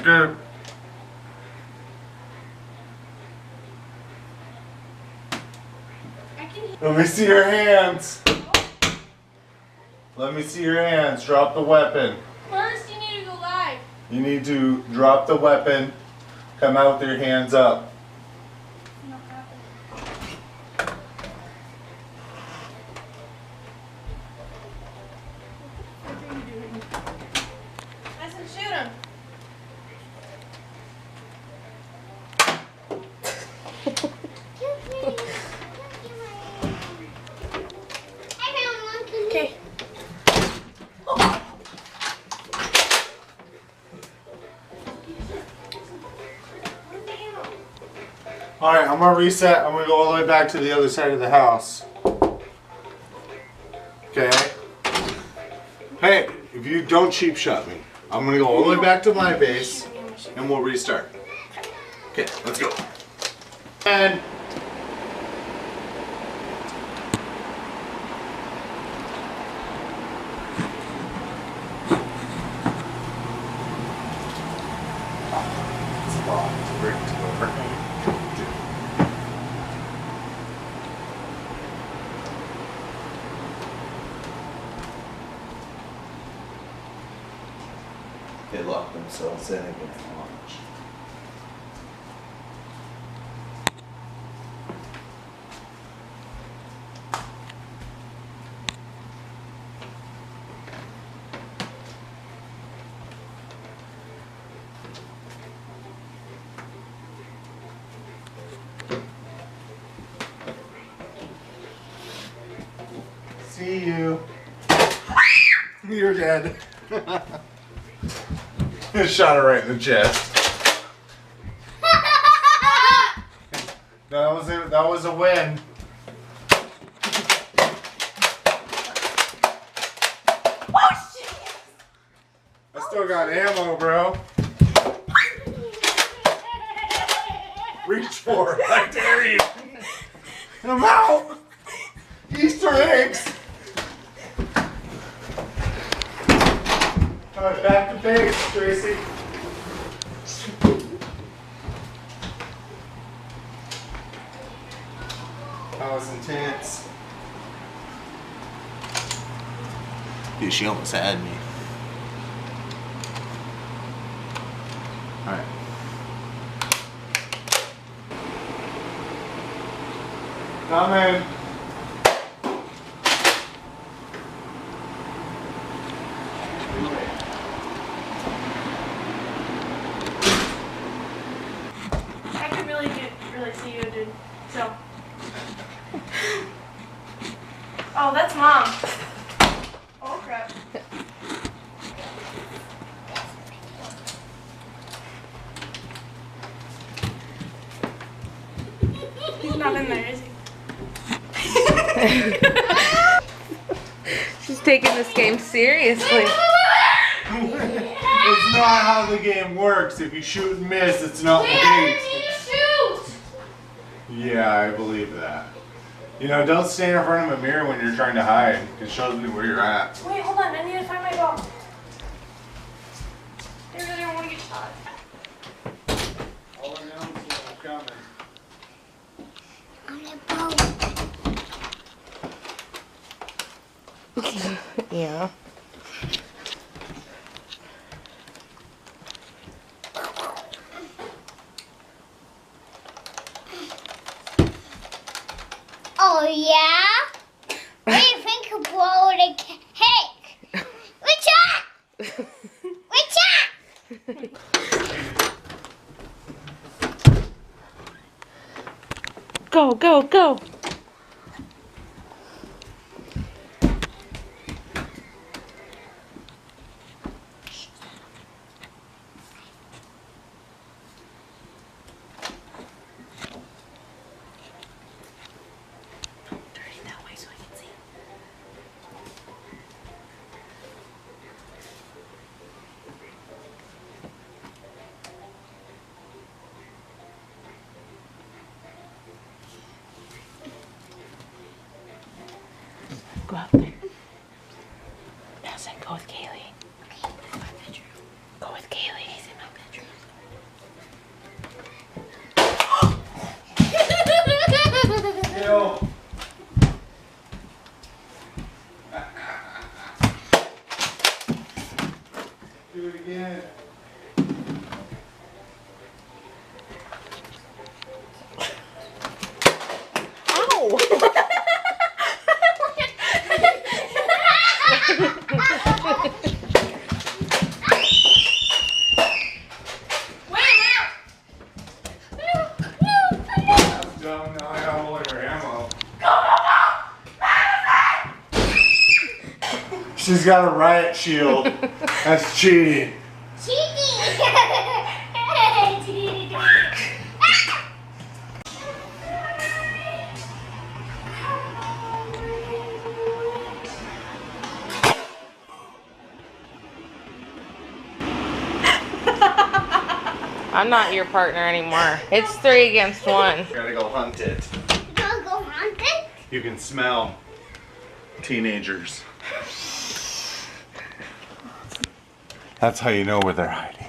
Good. Let me see your hands. Let me see your hands. Drop the weapon. First, you need to go live. You need to drop the weapon. Come out with your hands up. Shoot him. Okay. Alright, I'm gonna reset. I'm gonna go all the way back to the other side of the house. Okay? Hey, if you don't cheap shot me, I'm gonna go all the way back to my base and we'll restart. Okay, let's go. And it's a lot to bring to over. They lock themselves in and get launched. See you. You're dead. Shot her right in the chest. That was a win. Oh shit! I still got ammo, bro. Reach for it. I dare you. I'm out. Easter eggs. Alright, back to base, Tracy. That was intense. Dude, she almost had me. Alright. Coming. I could really see you, dude. So. Oh, that's mom. Oh crap. He's not in there, is he? She's taking this game seriously. It's not how the game works. If you shoot and miss, it's not Dad, the we game. need to shoot! Yeah, I believe that. You know, don't stand in front of a mirror when you're trying to hide. It shows me where you're at. Wait, hold on. I need to find my dog. I really don't want to get shot. All I know is I'm coming. Yeah. Oh yeah? What do you think of blow the cake? What's up? What's up? Go, go, go. Go out there. Nelson, go with Kaylee. Okay. In my bedroom. Go with Kaylee. He's in my bedroom. again. Ow! That's dumb. Now I got all of her ammo. She's got a riot shield. That's cheating. Cheating! I'm not your partner anymore. It's 3 against 1. Gotta go hunt it. Don't go hunting. You can smell teenagers. That's how you know where they're hiding.